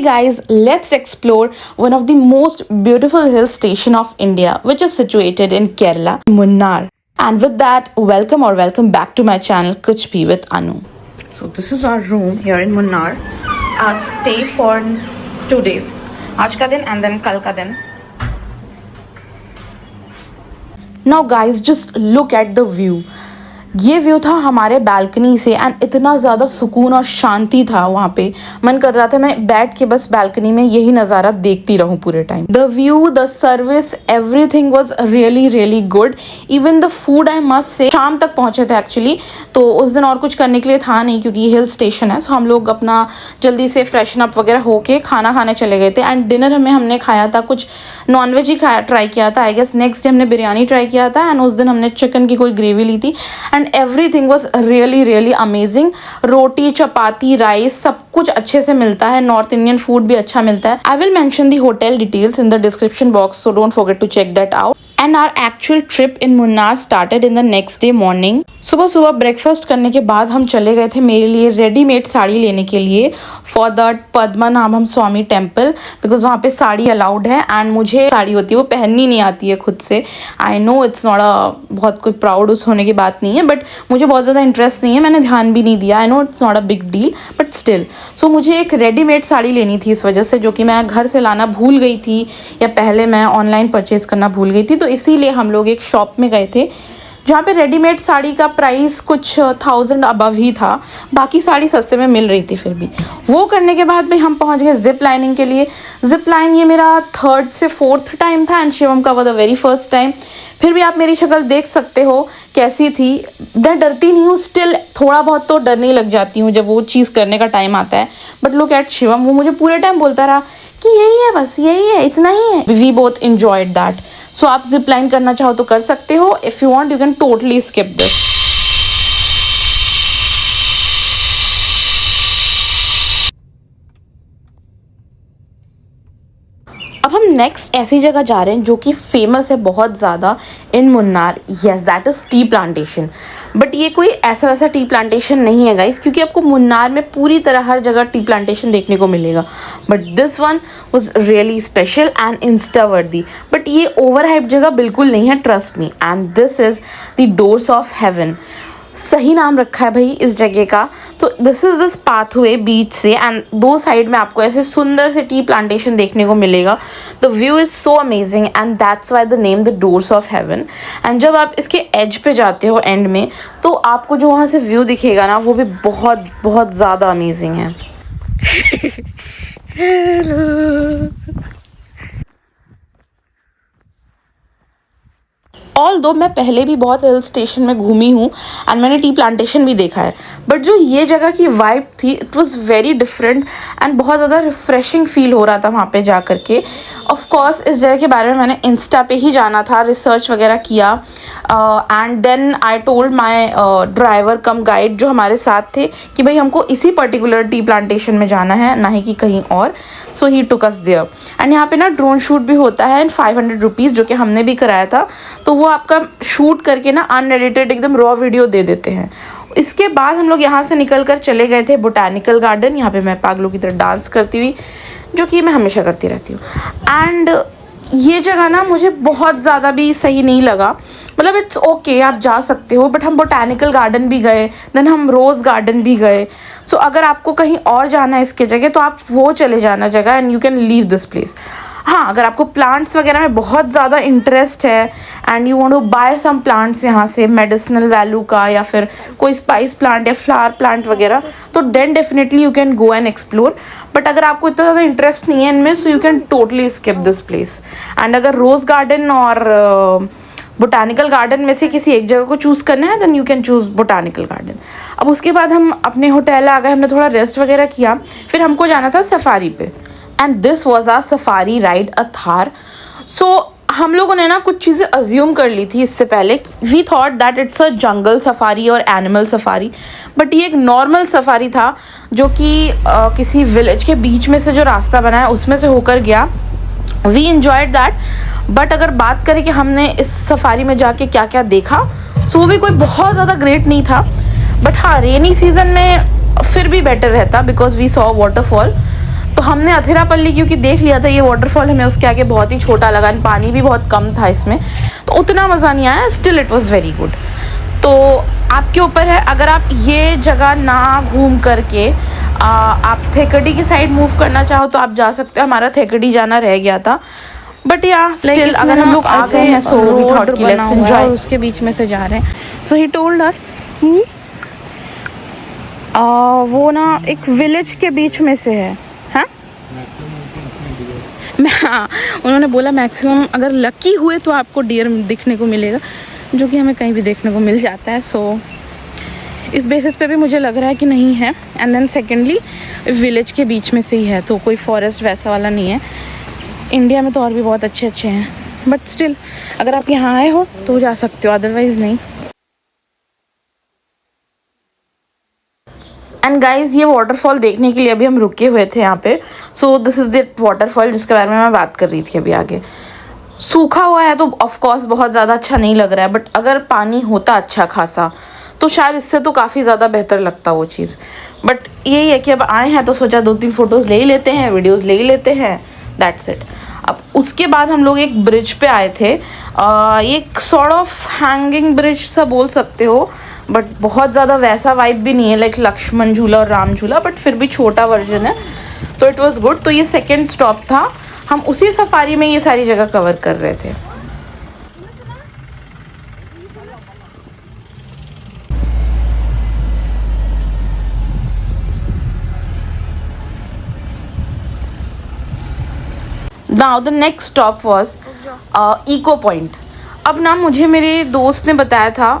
guys, let's explore one of the most beautiful hill station of India, which is situated in Kerala, Munnar. And with that, welcome back to my channel Kuch Bhi with Anu. So this is our room here in Munnar. Stay for 2 days. आज का दिन and then कल का दिन. Now guys, just look at the view. ये view था हमारे balcony से एंड इतना ज़्यादा सुकून और शांति था वहाँ पे. मन कर रहा था मैं बैठ के बस बालकनी में यही नज़ारा देखती रहूँ पूरे time. The view, the service, everything was really really good. Even the food, I must say. शाम तक पहुँचे थे एक्चुअली, तो उस दिन और कुछ करने के लिए था नहीं क्योंकि हिल स्टेशन है. सो हम लोग अपना जल्दी से फ्रेशन अप वगैरह होके खाना खाने चले गए थे. एंड डिनर में हमने खाया था कुछ नॉनवेज ही ट्राई किया था. आई गेस नेक्स्ट डे हमने बिरयानी ट्राई किया था एंड उस दिन हमने चिकन की कोई ग्रेवी ली थी. And everything was really really amazing. Roti, chapati, rice सब कुछ अच्छे से मिलता है. नॉर्थ इंडियन फूड भी अच्छा मिलता है. I will mention the hotel details in the description box, so don't forget to check that out. And our actual trip in Munnar started in the next day morning. सुबह सुबह breakfast करने के बाद हम चले गए थे मेरे लिए रेडीमेड साड़ी लेने के लिए for the Padmanabham Swami temple, because वहाँ पे साड़ी अलाउड है एंड मुझे साड़ी होती है वो पहननी नहीं आती है खुद से. आई नो इट्स नॉट बहुत कोई प्राउड उस होने की बात नहीं है, बट मुझे बहुत ज़्यादा इंटरेस्ट नहीं है, मैंने ध्यान भी नहीं दिया. I know it's not a big deal but still. So मुझे एक रेडीमेड साड़ी लेनी थी इस वजह से, जो कि मैं घर से लाना भूल गई थी या पहले मैं ऑनलाइन परचेज़ करना भूल गई थी. तो इसीलिए हम लोग एक शॉप में गए थे जहाँ पे रेडीमेड साड़ी का प्राइस कुछ 1000 अबव ही था. बाकी साड़ी सस्ते में मिल रही थी. फिर भी वो करने के बाद भी हम पहुँच गए जिप लाइनिंग के लिए. जिप लाइन ये मेरा 3rd से 4th टाइम था एंड शिवम का वो द वेरी फर्स्ट टाइम. फिर भी आप मेरी शक्ल देख सकते हो कैसी थी. मैं डरती नहीं हूँ, स्टिल थोड़ा बहुत तो डरने लग जाती हूँ जब वो चीज़ करने का टाइम आता है. बट लुक एट शिवम, वो मुझे पूरे टाइम बोलता रहा कि यही है, बस यही है, इतना ही है. We both enjoyed that. So आप जिप लाइन करना चाहो तो कर सकते हो. If you want you can totally skip this. अब हम नेक्स्ट ऐसी जगह जा रहे हैं जो कि फेमस है बहुत ज़्यादा in Munnar. Yes, that is tea plantation. But ये कोई ऐसा वैसा टी प्लांटेशन नहीं है गाइस, क्योंकि आपको मुन्नार में पूरी तरह हर जगह टी प्लांटेशन देखने को मिलेगा. But this one was really special and Insta वर्दी. बट ये ओवर हाइप जगह बिल्कुल नहीं है, trust me. And this is the doors of haven. सही नाम रखा है भाई इस जगह का. तो दिस इज़ दिस पाथवे बीच से एंड दो साइड में आपको ऐसे सुंदर से टी प्लांटेशन देखने को मिलेगा. The view is so amazing and that's why the name the doors of haven. And जब आप इसके एज पे जाते हो एंड में, तो आपको जो वहाँ से व्यू दिखेगा ना, वो भी बहुत बहुत ज़्यादा अमेजिंग है. हेलो. ऑल दो मैं पहले भी बहुत हिल स्टेशन में घूमी हूँ एंड मैंने टी प्लांटेशन भी देखा है, बट जो ये जगह की वाइब थी it was very different and बहुत ज़्यादा रिफ्रेशिंग फील हो रहा था वहाँ पे जा कर के. ऑफ कोर्स इस जगह के बारे में मैंने इंस्टा पे ही जाना था, रिसर्च वगैरह किया and then I told my driver cum guide जो हमारे साथ थे कि भाई हमको इसी पर्टिकुलर टी प्लांटेशन में जाना है, ना ही कि कहीं और. सो ही टुक अस देयर. एंड यहाँ पे ना ड्रोन शूट भी होता है एंड 500 रुपीज़, जो कि हमने भी कराया था. तो वो आपका शूट करके ना अनएडिटेड एकदम रॉ वीडियो दे देते हैं. इसके बाद हम लोग यहाँ से निकल कर चले गए थे बोटानिकल गार्डन. यहाँ पे मैं पागलों की तरह डांस करती हुई, जो कि मैं हमेशा करती रहती हूँ. एंड ये जगह ना मुझे बहुत ज़्यादा भी सही नहीं लगा. मतलब इट्स ओके, आप जा सकते हो, बट हम बोटानिकल गार्डन भी गए, देन हम रोज़ गार्डन भी गए. सो अगर आपको कहीं और जाना है इसके जगह तो आप वो चले जाना जगह and you can leave this place. हाँ, अगर आपको प्लांट्स वगैरह में बहुत ज़्यादा इंटरेस्ट है and you want to buy some plants यहाँ से मेडिसिनल वैल्यू का, या फिर कोई स्पाइस प्लांट या फ्लावर प्लांट वगैरह, तो then definitely you can go and explore. But अगर आपको इतना ज़्यादा इंटरेस्ट नहीं है इनमें, so you can totally skip this place. And अगर रोज़ गार्डन और बोटानिकल गार्डन में से किसी एक जगह को चूज़ करना है then you can choose botanical garden. अब उसके बाद हम अपने होटल आ गए, हमने थोड़ा रेस्ट वगैरह किया, फिर हमको जाना था सफारी पे. And this was our safari ride a Thar. So हम लोगों ने ना कुछ चीज़ें अज्यूम कर ली थी इससे पहले. We thought that it's a jungle safari और एनिमल सफारी, बट ये एक नॉर्मल सफारी था जो कि किसी विलेज के बीच में से जो रास्ता बना है उसमें से होकर गया. We enjoyed that. बट अगर बात करें कि हमने इस सफारी में जाके क्या क्या देखा, सो वो भी कोई बहुत ज़्यादा ग्रेट नहीं था. बट हाँ, रेनी सीज़न में फिर भी बेटर रहता बिकॉज वी सॉ वाटरफॉल. तो हमने अथिरापल्ली क्योंकि देख लिया था ये वाटरफॉल, हमें उसके आगे बहुत ही छोटा लगा, पानी भी बहुत कम था इसमें, तो उतना मज़ा नहीं आया। Still it was very good. तो आपके ऊपर है, अगर आप ये जगह ना घूम करके आप थेकड़ी की साइड मूव करना चाहो तो आप जा सकते हो। हमारा थेकड़ी जाना रह गया था, बट या स्टिल अगर हम लोग आ गए हैं सो वी थॉट कि लेट्स एंजॉय। उसके बीच में से जा रहे हैं। सो ही टोल्ड अस वो ना एक विलेज के बीच में से है। हाँ, उन्होंने बोला मैक्सिमम अगर लकी हुए तो आपको डियर दिखने को मिलेगा, जो कि हमें कहीं भी देखने को मिल जाता है। सो इस बेसिस पे भी मुझे लग रहा है कि नहीं है। एंड देन सेकेंडली विलेज के बीच में से ही है, तो कोई फॉरेस्ट वैसा वाला नहीं है। इंडिया में तो और भी बहुत अच्छे अच्छे हैं, बट स्टिल अगर आप यहाँ आए हो तो जा सकते हो, अदरवाइज़ नहीं। एंड गाइज ये वाटरफॉल देखने के लिए अभी हम रुके हुए थे यहाँ पे। So this is the waterfall जिसके बारे में मैं बात कर रही थी अभी आगे। सूखा हुआ है तो ऑफकोर्स बहुत ज़्यादा अच्छा नहीं लग रहा है, बट अगर पानी होता अच्छा खासा तो शायद इससे तो काफ़ी ज़्यादा बेहतर लगता वो चीज़। बट यही है कि अब आए हैं तो सोचा 2-3 फ़ोटोज़ ले ही लेते हैं, वीडियोज़ ले ही लेते हैं, दैट्स इट। अब उसके बाद हम लोग एक ब्रिज पे आए थे। एक सॉर्ट ऑफ हैंगिंग ब्रिज सा बोल सकते हो, बट बहुत ज़्यादा वैसा वाइब भी नहीं है लाइक लक्ष्मण झूला और राम झूला, बट फिर भी छोटा वर्जन है, तो इट वाज़ गुड। तो ये सेकेंड स्टॉप था, हम उसी सफारी में ये सारी जगह कवर कर रहे थे। Now the next stop was echo point. अब ना मुझे मेरे दोस्त ने बताया था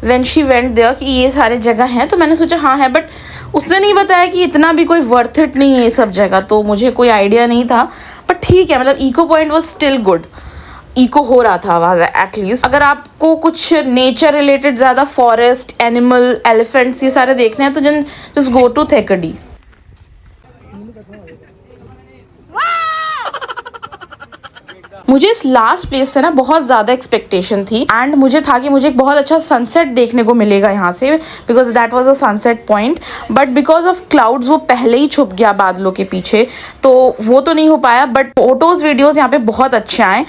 व्हेन शी वेंट देयर कि ये सारे जगह हैं, तो मैंने सोचा हाँ है, बट उसने नहीं बताया कि इतना भी कोई वर्थ इट नहीं है ये सब जगह, तो मुझे कोई आइडिया नहीं था। बट ठीक है, मतलब echo point was still good, echo हो रहा था आवाज़ एटलीस्ट। अगर आपको कुछ नेचर रिलेटेड ज़्यादा फॉरेस्ट, एनिमल, एलिफेंट्स ये सारे देखने हैं तो जस्ट गो टू थेकड़ी। मुझे इस लास्ट प्लेस से ना बहुत ज़्यादा एक्सपेक्टेशन थी, एंड मुझे था कि मुझे एक बहुत अच्छा सनसेट देखने को मिलेगा यहाँ से, because that was a sunset point. But because of clouds वो पहले ही छुप गया बादलों के पीछे, तो वो तो नहीं हो पाया। बट फोटोज़ वीडियोज़ यहाँ पे बहुत अच्छे आए।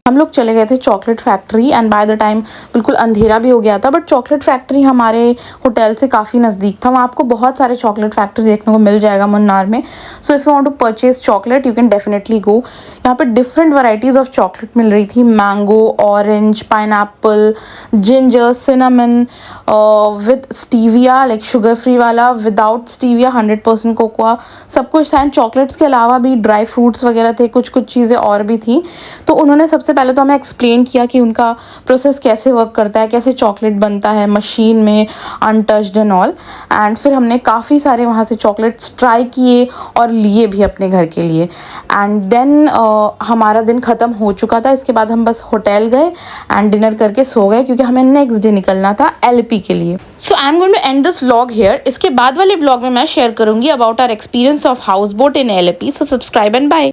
हम लोग चले गए थे chocolate factory, and by the time बिल्कुल अंधेरा भी हो गया था, बट चॉकलेट फैक्ट्री हमारे होटल से काफ़ी नज़दीक था। वहाँ आपको बहुत सारे चॉकलेट फैक्ट्री देखने को मिल जाएगा मुन्नार में। So if you want to purchase chocolate you can definitely go. यहाँ पे डिफरेंट वैरायटीज़ ऑफ चॉकलेट मिल रही थी, mango, orange, pineapple, ginger, cinnamon, with stevia like sugar free वाला, विदाउट स्टीविया, 100% कोकोआ, सब कुछ था। एंड चॉकलेट्स के अलावा भी ड्राई फ्रूट्स वगैरह थे, कुछ चीज़ें और भी थी। तो उन्होंने सबसे पहले तो हमें एक्सप्लेन किया कि उनका प्रोसेस कैसे वर्क करता है, कैसे चॉकलेट बनता है मशीन में अनटच्ड एंड ऑल। एंड फिर हमने काफ़ी सारे वहाँ से चॉकलेट्स ट्राई किए और लिए भी अपने घर के लिए। एंड देन हमारा दिन ख़त्म हो चुका था। इसके बाद हम बस होटल गए एंड डिनर करके सो गए, क्योंकि हमें नेक्स्ट डे निकलना था एलपी के लिए। So I am going to end this vlog here. इसके बाद वाले व्लॉग में मैं शेयर करूँगी about our experience of houseboat in Alleppey. So subscribe and bye.